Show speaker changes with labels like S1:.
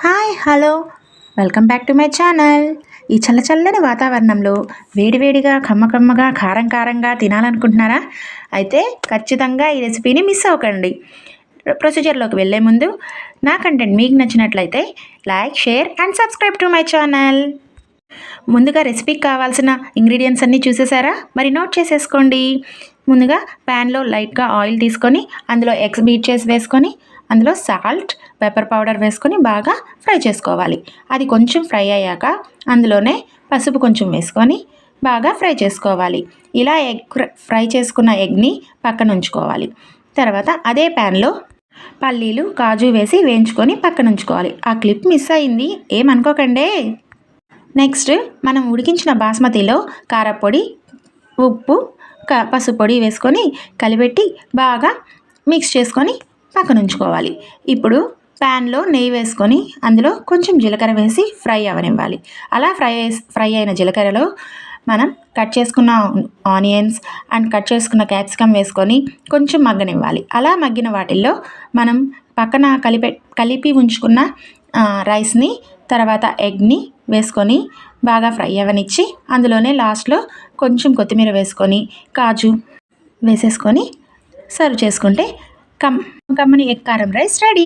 S1: Hi hello welcome back to my channel. ఈ చల్లచల్లని వాతావరణంలో వేడివేడిగా కమ్మకమ్మగా కారం కారంగా తినాలనుకుంటున్నారా? అయితే ఖచ్చితంగా ఈ రెసిపీని మిస్ అవ్వకండి. ప్రొసీజర్లోకి వెళ్ళే ముందు నా కంటెంట్ మీకు నచ్చినట్లయితే like, share and subscribe to my channel. ముందుగా రెసిపీకి కావాల్సిన ఇంగ్రీడియంట్స్ అన్నీ చూసేసారా? మరి నోట్ చేసేసుకోండి. ముందుగా ప్యాన్లో లైట్గా ఆయిల్ తీసుకొని అందులో ఎగ్స్ బీట్ చేసి వేసుకొని అందులో సాల్ట్, పెప్పర్ పౌడర్ వేసుకొని బాగా ఫ్రై చేసుకోవాలి. అది కొంచెం ఫ్రై అయ్యాక అందులోనే పసుపు కొంచెం వేసుకొని బాగా ఫ్రై చేసుకోవాలి. ఇలా ఫ్రై చేసుకున్న ఎగ్ని పక్కన ఉంచుకోవాలి. తర్వాత అదే ప్యాన్లో పల్లీలు, కాజు వేసి వేయించుకొని పక్కన ఉంచుకోవాలి. ఆ క్లిప్ మిస్ అయింది, ఏమనుకోకండి. నెక్స్ట్ మనం ఉడికించిన బాస్మతిలో కారపొడి, ఉప్పు, పసుపు పొడి వేసుకొని కలిపెట్టి బాగా మిక్స్ చేసుకొని పక్కన ఉంచుకోవాలి. ఇప్పుడు ప్యాన్లో నెయ్యి వేసుకొని అందులో కొంచెం జీలకర్ర వేసి ఫ్రై అవనివ్వాలి. అలా ఫ్రై అయిన జీలకర్రలో మనం కట్ చేసుకున్న ఆనియన్స్ అండ్ కట్ చేసుకున్న క్యాప్సికమ్ వేసుకొని కొంచెం మగ్గనివ్వాలి. అలా మగ్గిన వాటిల్లో మనం పక్కన కలిపి ఉంచుకున్న రైస్ని, తర్వాత ఎగ్ని వేసుకొని బాగా ఫ్రై అవనిచ్చి అందులోనే లాస్ట్లో కొంచెం కొత్తిమీర వేసుకొని కాజు వేసేసుకొని సర్వ్ చేసుకుంటే కమ్మని ఎగ్ కారం రైస్ రెడీ.